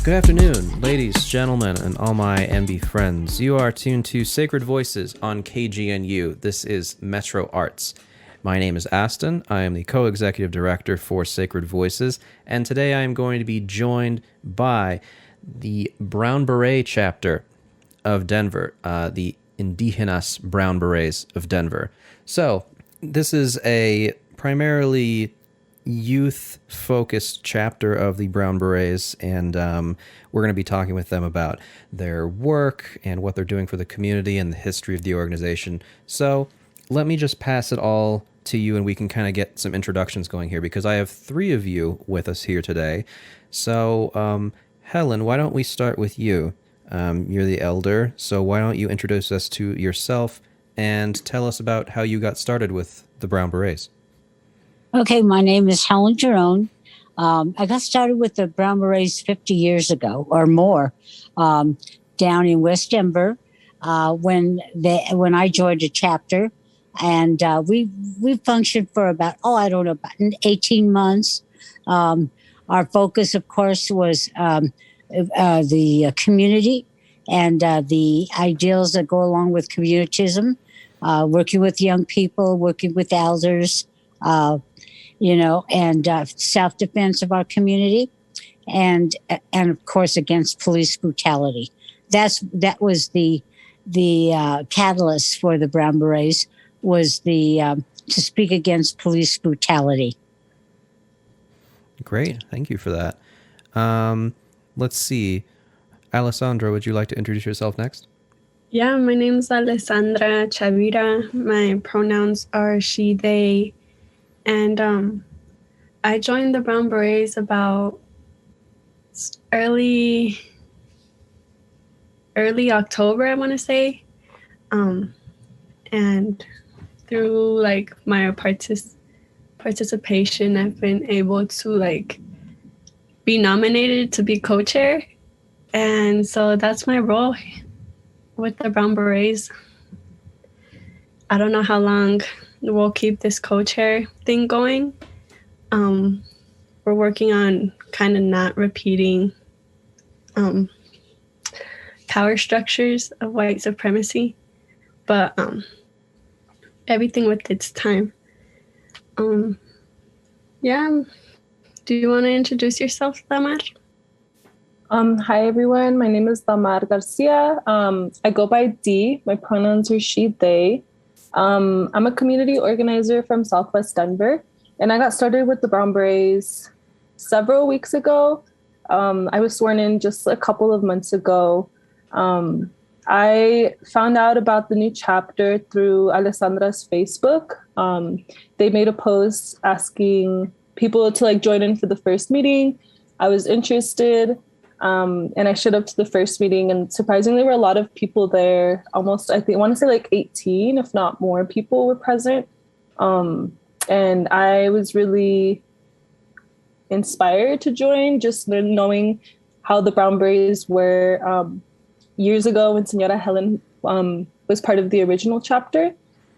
Good afternoon, ladies, gentlemen, and all my MB friends. You are tuned to Sacred Voices on KGNU. This is Metro Arts. My name is Astin. I am the co-executive director for Sacred Voices, and today I am going to be joined by the Brown Beret chapter of Denver, the Indigenas Brown Berets of Denver. So, this is a primarily youth-focused chapter of the Brown Berets, and we're going to be talking with them about their work and what they're doing for the community and the history of the organization. So let me just pass it all to you, and we can kind of get some introductions going here, because I have three of you with us here today. So, Helen, why don't we start with you? You're the elder, so why don't you introduce us to yourself and tell us about how you got started with the Brown Berets? Okay, my name is Helen Jerome. I got started with the Brown Berets 50 years ago or more, down in West Denver, when I joined a chapter, and we functioned for about 18 months. Our focus, of course, was the community and the ideals that go along with communitism, working with young people, working with elders, and self-defense of our community, and of course against police brutality. That was the catalyst for the Brown Berets, was to speak against police brutality. Great, thank you for that. Let's see, Alessandra, would you like to introduce yourself next? Yeah, my name is Alessandra Chavira. My pronouns are she, they. And I joined the Brown Berets about early October, I want to say. And through my participation, I've been able to be nominated to be co-chair. And so that's my role with the Brown Berets. I don't know how long we'll keep this co-chair thing going. We're working on kind of not repeating power structures of white supremacy, but everything with its time. Yeah. Do you want to introduce yourself, Damar? Hi, everyone. My name is Damar Garcia. I go by D. My pronouns are she, they. I'm a community organizer from Southwest Denver, and I got started with the Brown Berets several weeks ago. I was sworn in just a couple of months ago. I found out about the new chapter through Alessandra's Facebook. They made a post asking people to join in for the first meeting. I was interested. And I showed up to the first meeting, and surprisingly, there were a lot of people there. Almost, I want to say 18, if not more, people were present. And I was really inspired to join, just knowing how the Brown Berets were years ago when Senora Helen was part of the original chapter.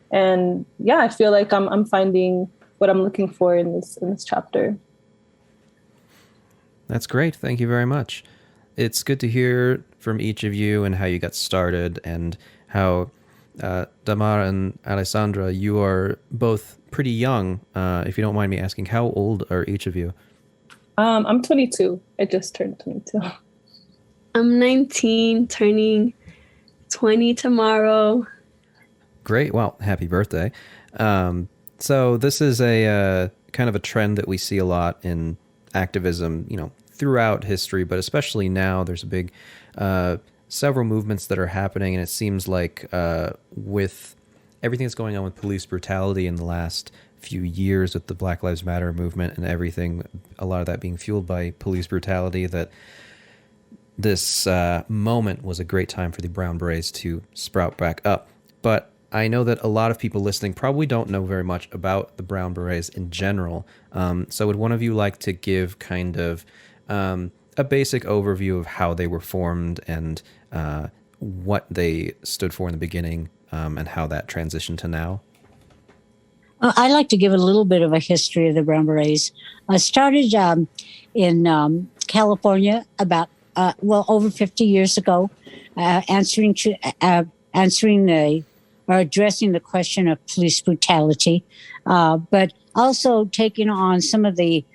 And yeah, I feel like I'm finding what I'm looking for in this chapter. That's great. Thank you very much. It's good to hear from each of you and how you got started, and how Damar and Alessandra, you are both pretty young. If you don't mind me asking, how old are each of you? I'm 22. I just turned 22. I'm 19, turning 20 tomorrow. Great. Well, happy birthday. So this is a kind of a trend that we see a lot in activism, throughout history, but especially now. There's a big, several movements that are happening, and it seems like with everything that's going on with police brutality in the last few years, with the Black Lives Matter movement and everything, a lot of that being fueled by police brutality, that this moment was a great time for the Brown Berets to sprout back up. But I know that a lot of people listening probably don't know very much about the Brown Berets in general. So would one of you like to give kind of a basic overview of how they were formed and what they stood for in the beginning, and how that transitioned to now? I'd like to give a little bit of a history of the Brown Berets. I started in California about over 50 years ago, answering the or addressing the question of police brutality, but also taking on some of the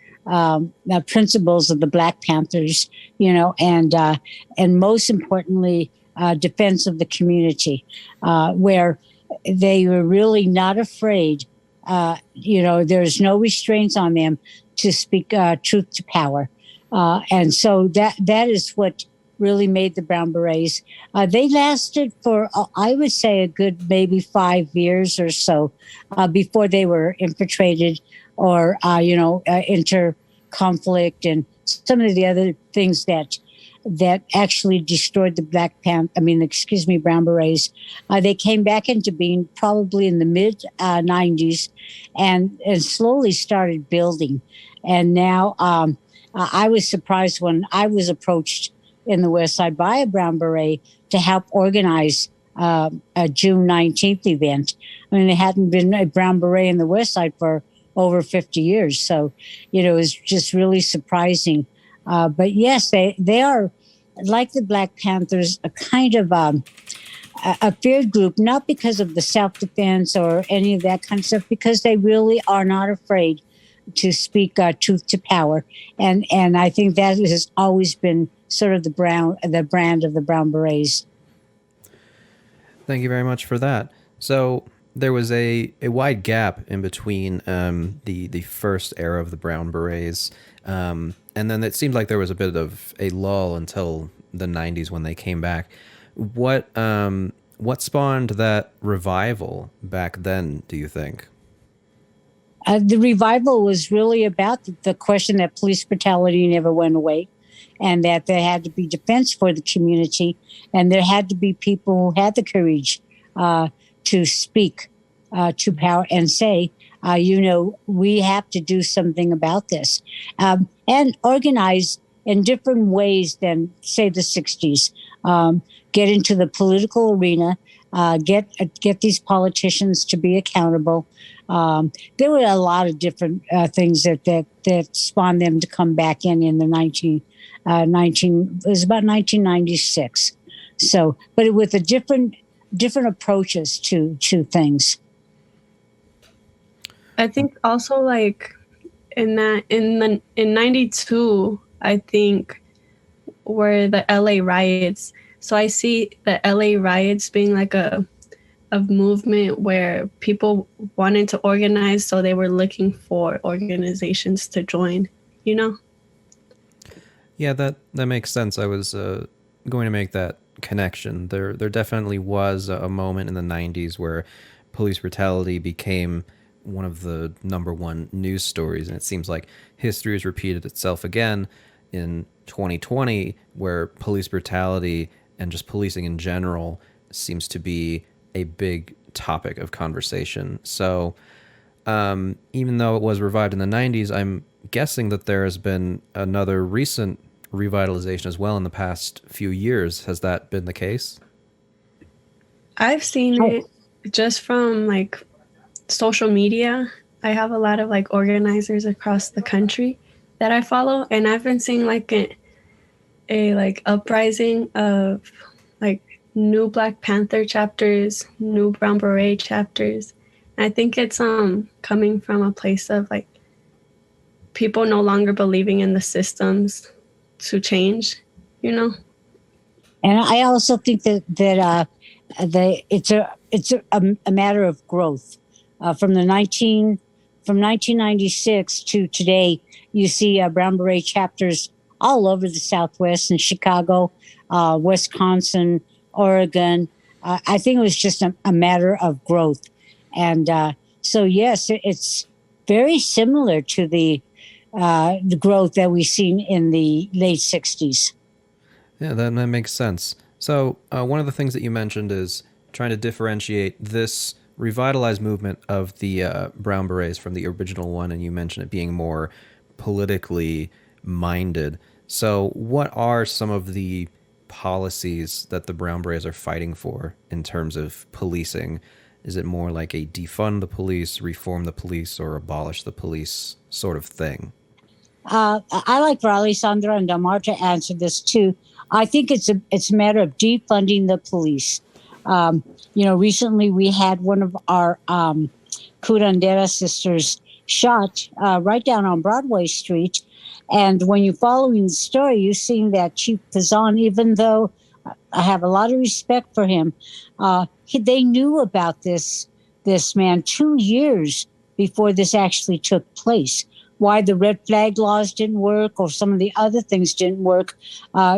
principles of the Black Panthers, and most importantly, defense of the community, where they were really not afraid. There's no restraints on them to speak truth to power. And so that is what really made the Brown Berets. They lasted for, I would say, a good maybe 5 years or so before they were infiltrated or, inter conflict and some of the other things that actually destroyed the Brown Berets. They came back into being probably in the mid 90s and slowly started building. And now I was surprised when I was approached in the West Side by a Brown Beret to help organize a June 19th event. I mean, there hadn't been a Brown Beret in the West Side for over 50 years. So, it was just really surprising. But yes, they are, like the Black Panthers, a kind of a feared group, not because of the self-defense or any of that kind of stuff, because they really are not afraid to speak truth to power. And I think that has always been sort of the brand of the Brown Berets. Thank you very much for that. So there was a wide gap in between the first era of the Brown Berets, and then it seemed like there was a bit of a lull until the 90s when they came back. What spawned that revival back then, do you think? The revival was really about the question that police brutality never went away, and that there had to be defense for the community, and there had to be people who had the courage to speak to power and say, we have to do something about this, and organize in different ways than, say, the 60s. Get into the political arena, get these politicians to be accountable. There were a lot of different things that spawned them to come back in the it was about 1996. So, but with a different approaches to things. I think also like in 92, I think were the LA riots. So I see the LA riots being like a movement where people wanted to organize, so they were looking for organizations to join, Yeah, that makes sense. I was going to make that connection. There definitely was a moment in the 90s where police brutality became one of the number one news stories, and it seems like history has repeated itself again in 2020, where police brutality and just policing in general seems to be a big topic of conversation. So even though it was revived in the 90s, I'm guessing that there has been another recent revitalization as well in the past few years. Has that been the case? I've seen it just from like social media. I have a lot of like organizers across the country that I follow, and I've been seeing like a like uprising of like new Black Panther chapters, new Brown Beret chapters. And I think it's coming from a place of like people no longer believing in the systems to change, And I also think that it's a matter of growth. From 1996 to today, you see Brown Beret chapters all over the Southwest, in Chicago, Wisconsin, Oregon. I think it was just a matter of growth. And so, yes, it's very similar to the growth that we've seen in the late 60s. Yeah, that makes sense. So one of the things that you mentioned is trying to differentiate this revitalized movement of the Brown Berets from the original one, and you mentioned it being more politically minded. So what are some of the policies that the Brown Berets are fighting for in terms of policing? Is it more like a defund the police, reform the police, or abolish the police sort of thing? I like for Alessandra and Damar to answer this too. I think it's a matter of defunding the police. Recently we had one of our curandera sisters shot right down on Broadway Street. And when you're following the story, you're seeing that Chief Pazan, even though I have a lot of respect for him, they knew about this man 2 years before this actually took place. Why the red flag laws didn't work or some of the other things didn't work,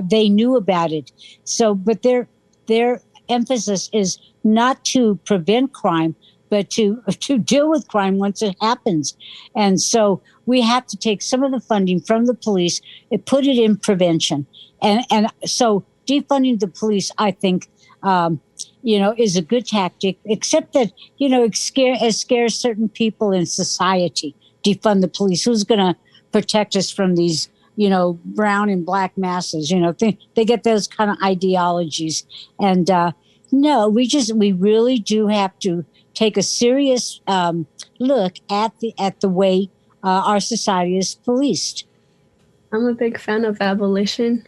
they knew about it. So, but their emphasis is not to prevent crime, but to deal with crime once it happens. And so we have to take some of the funding from the police and put it in prevention. And so defunding the police, I think, is a good tactic, except that, it scares certain people in society. Defund the police. Who's going to protect us from these, brown and black masses? They get those kind of ideologies. And no, we really do have to take a serious look at the way our society is policed. I'm a big fan of abolition.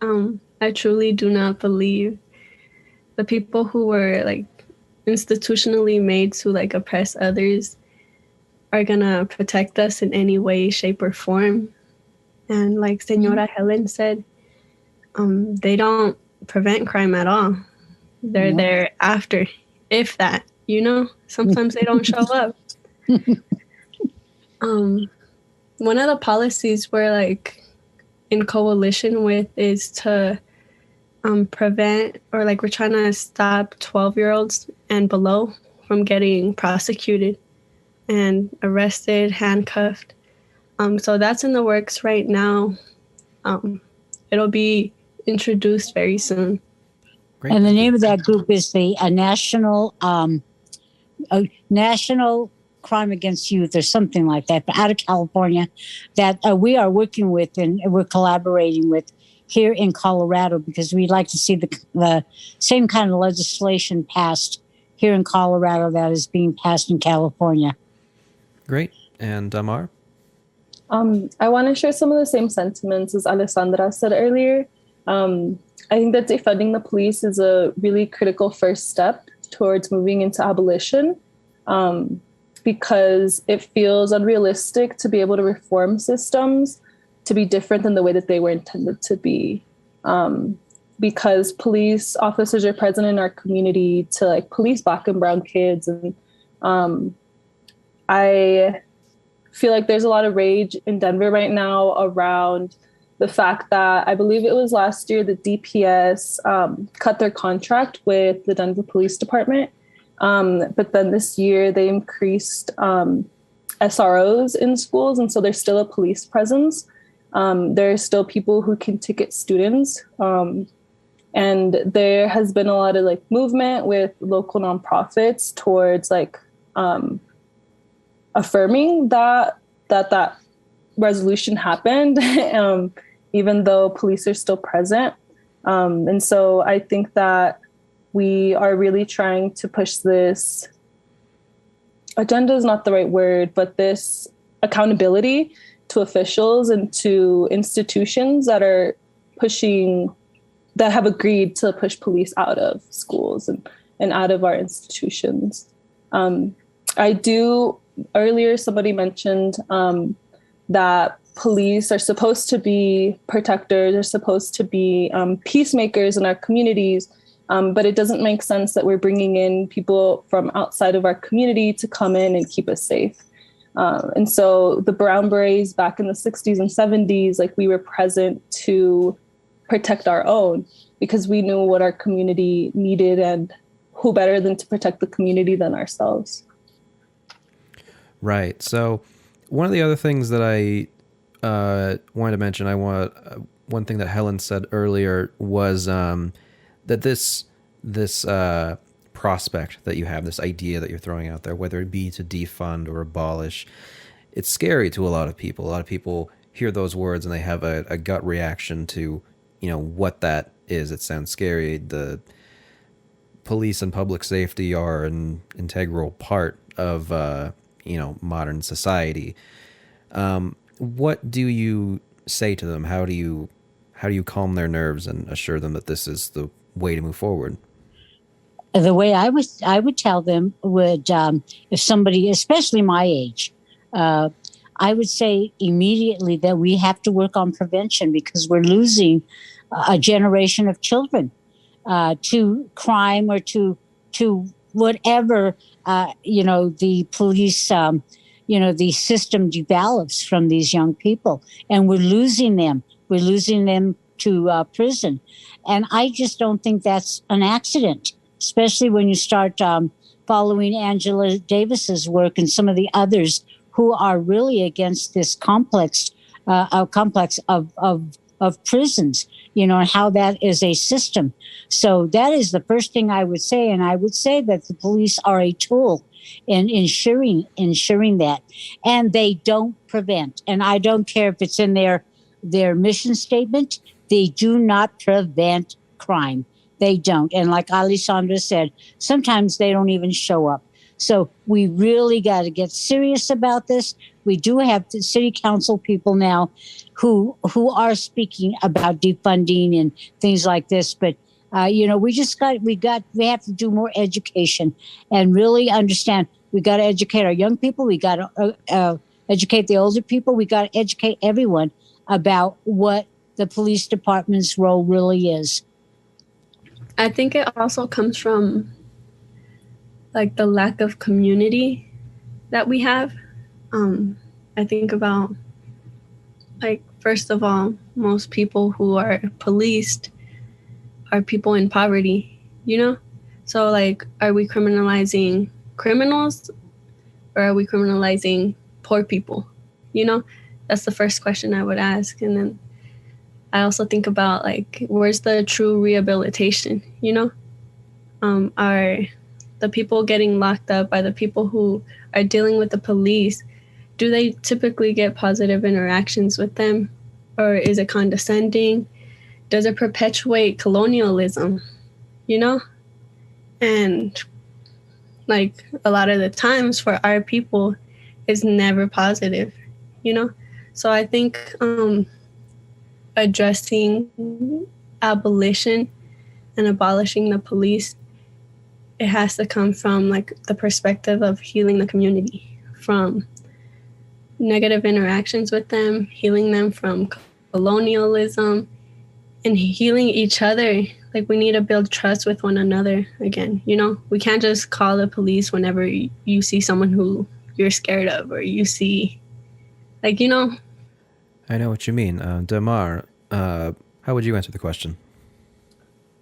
I truly do not believe the people who were institutionally made to oppress others are gonna protect us in any way, shape, or form. And like Senora Helen said, they don't prevent crime at all. They're there after, if that, sometimes they don't show up. One of the policies we're in coalition with is to prevent, or we're trying to stop 12-year-olds and below from getting prosecuted and arrested, handcuffed. So that's in the works right now. It'll be introduced very soon. Great. And the name of that group is the National Crime Against Youth, or something like that, but out of California, that we are working with and we're collaborating with here in Colorado, because we'd like to see the same kind of legislation passed here in Colorado that is being passed in California. Great. And Damar? I want to share some of the same sentiments as Alessandra said earlier. I think that defunding the police is a really critical first step towards moving into abolition, because it feels unrealistic to be able to reform systems to be different than the way that they were intended to be. Because police officers are present in our community to police Black and brown kids. And I feel like there's a lot of rage in Denver right now around the fact that I believe it was last year the DPS cut their contract with the Denver Police Department. But then this year they increased SROs in schools. And so there's still a police presence. There are still people who can ticket students. And there has been a lot of movement with local nonprofits towards affirming that resolution happened, even though police are still present. And so I think that we are really trying to push this agenda is not the right word, but this accountability to officials and to institutions that are that have agreed to push police out of schools and out of our institutions. Earlier, somebody mentioned that police are supposed to be protectors, are supposed to be peacemakers in our communities, but it doesn't make sense that we're bringing in people from outside of our community to come in and keep us safe. And so the Brown Berets back in the 60s and 70s, we were present to protect our own because we knew what our community needed, and who better than to protect the community than ourselves. Right. So one of the other things that I wanted to mention, one thing that Helen said earlier was that this prospect that you have, this idea that you're throwing out there, whether it be to defund or abolish, it's scary to a lot of people. A lot of people hear those words and they have a gut reaction to, what that is. It sounds scary. The police and public safety are an integral part of, modern society. what do you say to them? How do you calm their nerves and assure them that this is the way to move forward? The way I would tell them would, if somebody, especially my age, I would say immediately that we have to work on prevention because we're losing a generation of children to crime or to whatever the police the system develops from these young people, and we're losing them. We're losing them to prison, and I just don't think that's an accident. Especially when you start following Angela Davis's work and some of the others who are really against this complex of prisons, and how that is a system. So that is the first thing I would say. And I would say that the police are a tool in ensuring that. And they don't prevent. And I don't care if it's in their mission statement, they do not prevent crime. They don't. And like Alessandra said, sometimes they don't even show up. So we really got to get serious about this. We do have the city council people now who are speaking about defunding and things like this. But, we have to do more education and really understand. We got to educate our young people. We got to educate the older people. We got to educate everyone about what the police department's role really is. I think it also comes from like the lack of community that we have. I think about, like, first of all, most people who are policed are people in poverty, So, like, are we criminalizing criminals or are we criminalizing poor people? That's the first question I would ask. And then I also think about, like, where's the true rehabilitation, Are the people getting locked up, by the people who are dealing with the police, do they typically get positive interactions with them? Or is it condescending? Does it perpetuate colonialism, And, like, a lot of the times for our people, it's never positive, So I think addressing abolition and abolishing the police, it has to come from, like, the perspective of healing the community from negative interactions with them, healing them from colonialism, and healing each other. Like, we need to build trust with one another again, We can't just call the police whenever you see someone who you're scared of, or you see, like, I know what you mean. Damar, how would you answer the question?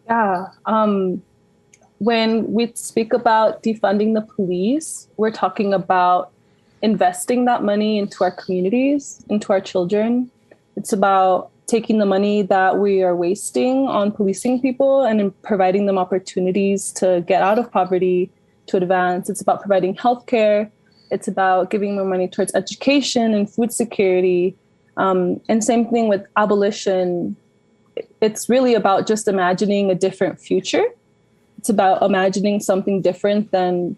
Yeah. When we speak about defunding the police, we're talking about investing that money into our communities, into our children. It's about taking the money that we are wasting on policing people and providing them opportunities to get out of poverty, to advance. It's about providing healthcare. It's about giving more money towards education and food security. And same thing with abolition. It's really about just imagining a different future. It's about imagining something different than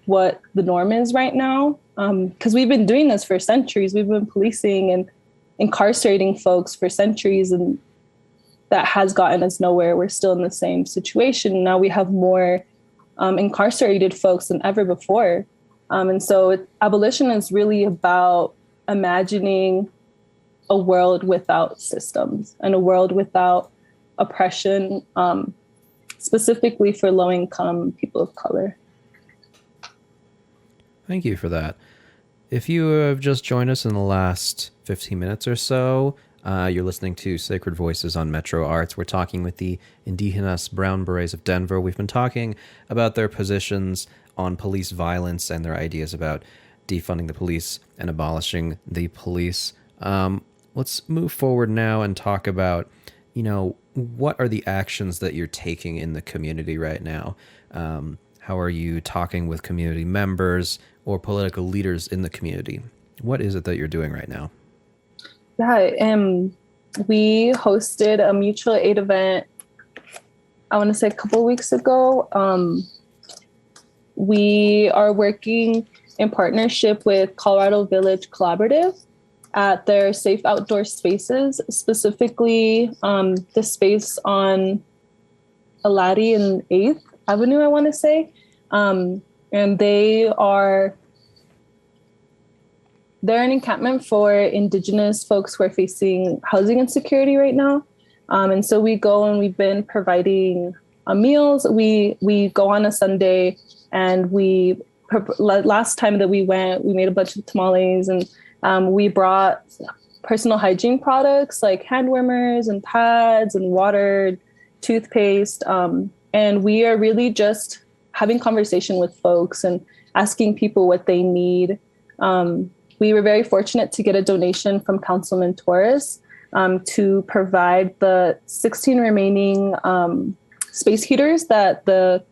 what the norm is right now. Because we've been doing this for centuries. We've been policing and incarcerating folks for centuries, and that has gotten us nowhere. We're still in the same situation. Now we have more incarcerated folks than ever before. And so abolition is really about imagining a world without systems and a world without oppression, specifically for low-income people of color. Thank you for that. If you have just joined us in the last 15 minutes or so, you're listening to Sacred Voices on Metro Arts. We're talking with the Indigenas Brown Berets of Denver. We've been talking about their positions on police violence and their ideas about defunding the police and abolishing the police. Let's move forward now and talk about, what are the actions that you're taking in the community right now? How are you talking with community members or political leaders in the community? What is it that you're doing right now? Yeah, we hosted a mutual aid event, I want to say a couple of weeks ago. We are working in partnership with Colorado Village Collaborative. at their safe outdoor spaces, specifically the space on Aladi and 8th Avenue, I want to say. And they're an encampment for Indigenous folks who are facing housing insecurity right now. And so we go and we've been providing meals. We go on a Sunday, and last time that we went, we made a bunch of tamales, and we brought personal hygiene products like hand warmers and pads and water, toothpaste. And we are really just having conversation with folks and asking people what they need. We were very fortunate to get a donation from Councilman Torres to provide the 16 remaining space heaters that the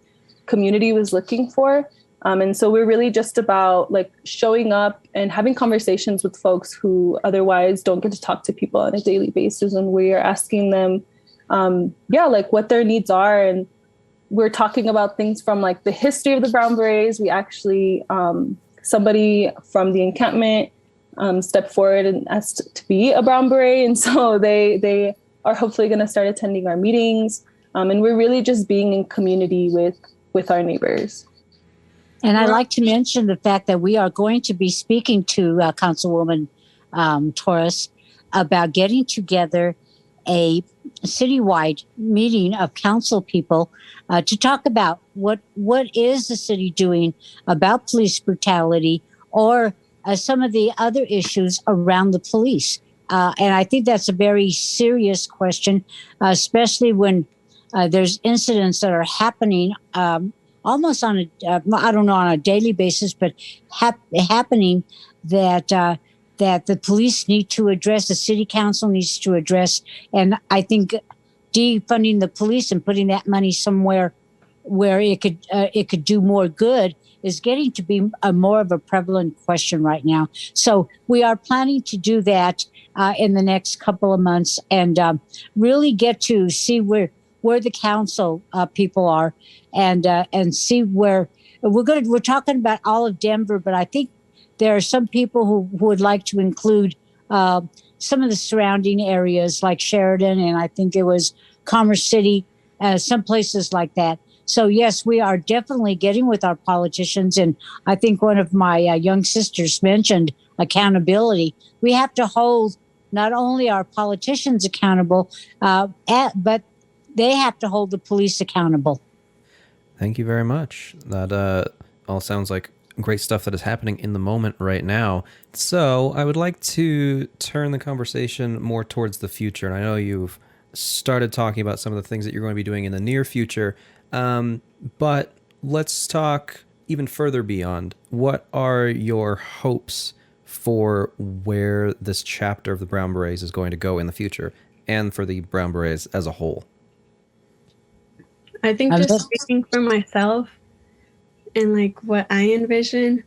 community was looking for. And so we're really just about like showing up and having conversations with folks who otherwise don't get to talk to people on a daily basis. And we are asking them, like what their needs are. And we're talking about things from like the history of the Brown Berets. We actually, somebody from the encampment stepped forward and asked to be a Brown Beret. And so they are hopefully going to start attending our meetings. And we're really just being in community with our neighbors. And I'd like to mention the fact that we are going to be speaking to Councilwoman Torres about getting together a citywide meeting of council people to talk about what is the city doing about police brutality or some of the other issues around the police. And I think that's a very serious question, especially when there's incidents that are happening almost on a daily basis, but happening that the police need to address, the city council needs to address. And I think defunding the police and putting that money somewhere where it could do more good is getting to be more of a prevalent question right now. So we are planning to do that in the next couple of months and really get to see where the council people are and see where we're talking about all of Denver, but I think there are some people who would like to include some of the surrounding areas like Sheridan, and I think it was Commerce City, some places like that. So yes, we are definitely getting with our politicians. And I think one of my young sisters mentioned accountability. We have to hold not only our politicians accountable, but they have to hold the police accountable. Thank you very much. That all sounds like great stuff that is happening in the moment right now. So I would like to turn the conversation more towards the future. And I know you've started talking about some of the things that you're going to be doing in the near future. But let's talk even further beyond. What are your hopes for where this chapter of the Brown Berets is going to go in the future and for the Brown Berets as a whole? I think just speaking for myself and like what I envision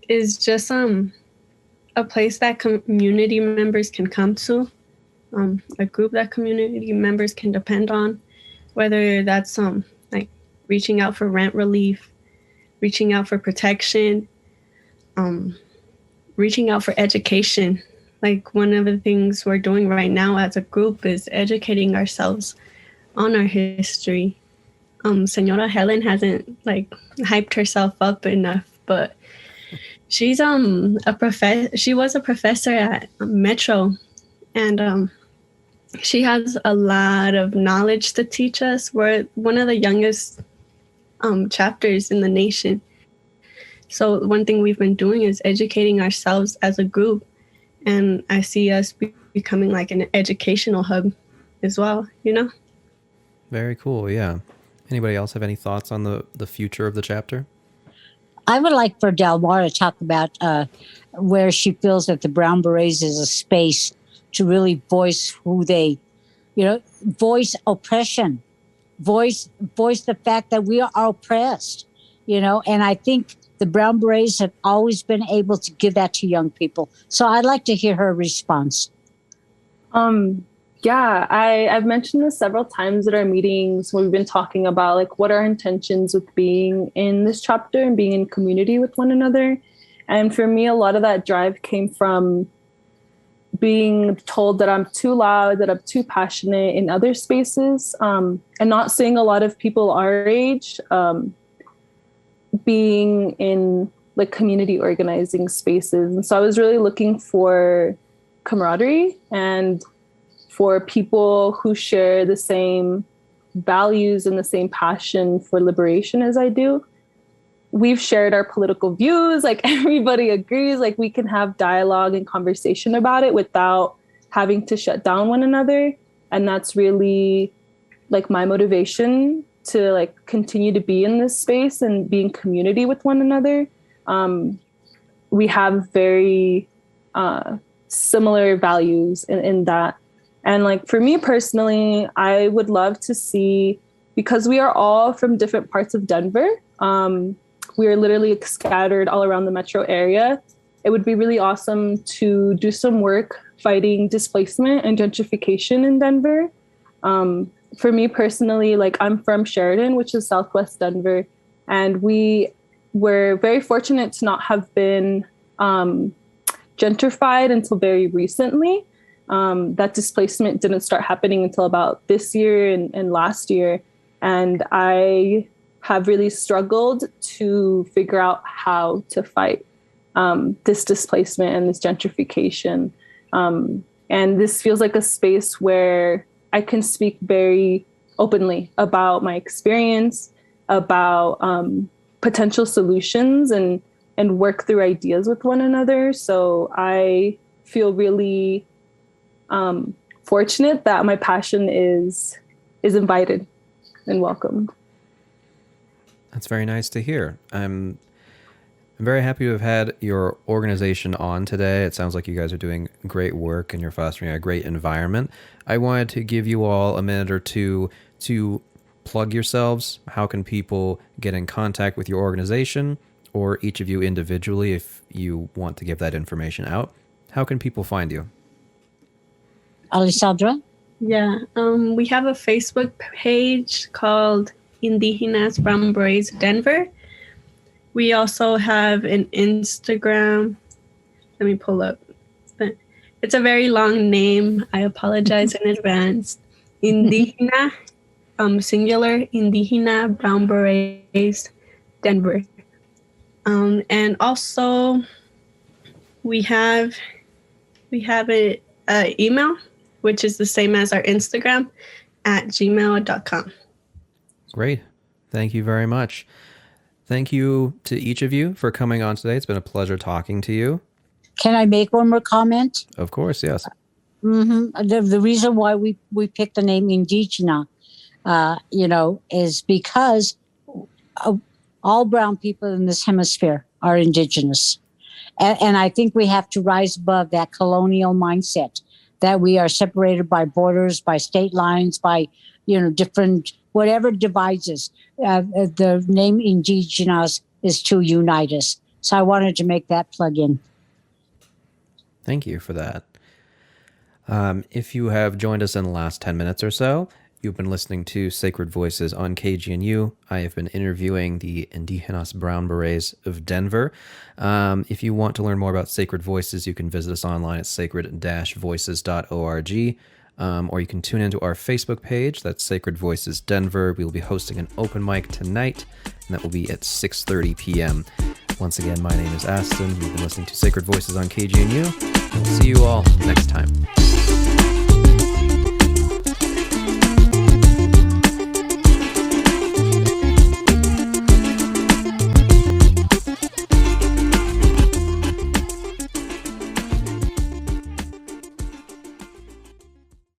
is just a place that community members can come to, a group that community members can depend on, whether that's like reaching out for rent relief, reaching out for protection, reaching out for education. Like one of the things we're doing right now as a group is educating ourselves on our history. Senora Helen hasn't like hyped herself up enough, but she's she was a professor at Metro, and she has a lot of knowledge to teach us. We're one of the youngest chapters in the nation. So one thing we've been doing is educating ourselves as a group, and I see us becoming like an educational hub as well, you know? Very cool, yeah. Anybody else have any thoughts on the future of the chapter? I would like for Delmar to talk about where she feels that the Brown Berets is a space to really voice who they, voice oppression, voice the fact that we are oppressed, and I think the Brown Berets have always been able to give that to young people. So I'd like to hear her response. Yeah, I've mentioned this several times at our meetings when we've been talking about like what our intentions with being in this chapter and being in community with one another. And for me, a lot of that drive came from being told that I'm too loud, that I'm too passionate in other spaces, and not seeing a lot of people our age being in like community organizing spaces. And so I was really looking for camaraderie and for people who share the same values and the same passion for liberation as I do. We've shared our political views, like everybody agrees, like we can have dialogue and conversation about it without having to shut down one another. And that's really like my motivation to like continue to be in this space and be in community with one another. We have very similar values in that. And like for me personally, I would love to see, because we are all from different parts of Denver, we are literally scattered all around the metro area. It would be really awesome to do some work fighting displacement and gentrification in Denver. For me personally, like I'm from Sheridan, which is Southwest Denver, and we were very fortunate to not have been gentrified until very recently. That displacement didn't start happening until about this year and last year. And I have really struggled to figure out how to fight this displacement and this gentrification. And this feels like a space where I can speak very openly about my experience, about potential solutions, and work through ideas with one another. So I feel really fortunate that my passion is invited and welcomed. That's very nice to hear. I'm very happy to have had your organization on today. It sounds like you guys are doing great work and you're fostering a great environment. I wanted to give you all a minute or two to plug yourselves. How can people get in contact with your organization, or each of you individually if you want to give that information out? How can people find you? Alessandra? Yeah, we have a Facebook page called Indigenas Brown Berets Denver. We also have an Instagram. Let me pull up. It's a very long name. I apologize in advance. Indigena, singular, Indigena Brown Berets Denver. And also we have an email, which is the same as our Instagram, at gmail.com. Great. Thank you very much. Thank you to each of you for coming on today. It's been a pleasure talking to you. Can I make one more comment? Of course, yes. The reason why we picked the name Indigena, is because all brown people in this hemisphere are indigenous. And I think we have to rise above that colonial mindset that we are separated by borders, by state lines, by, different, whatever divides us. The name Indigenas is to unite us. So I wanted to make that plug in. Thank you for that. If you have joined us in the last 10 minutes or so, you've been listening to Sacred Voices on KGNU. I have been interviewing the Indigenas Brown Berets of Denver. If you want to learn more about Sacred Voices, you can visit us online at sacred-voices.org, or you can tune into our Facebook page. That's Sacred Voices Denver. We will be hosting an open mic tonight, and that will be at 6:30 p.m. Once again, my name is Astin. You've been listening to Sacred Voices on KGNU. We'll see you all next time.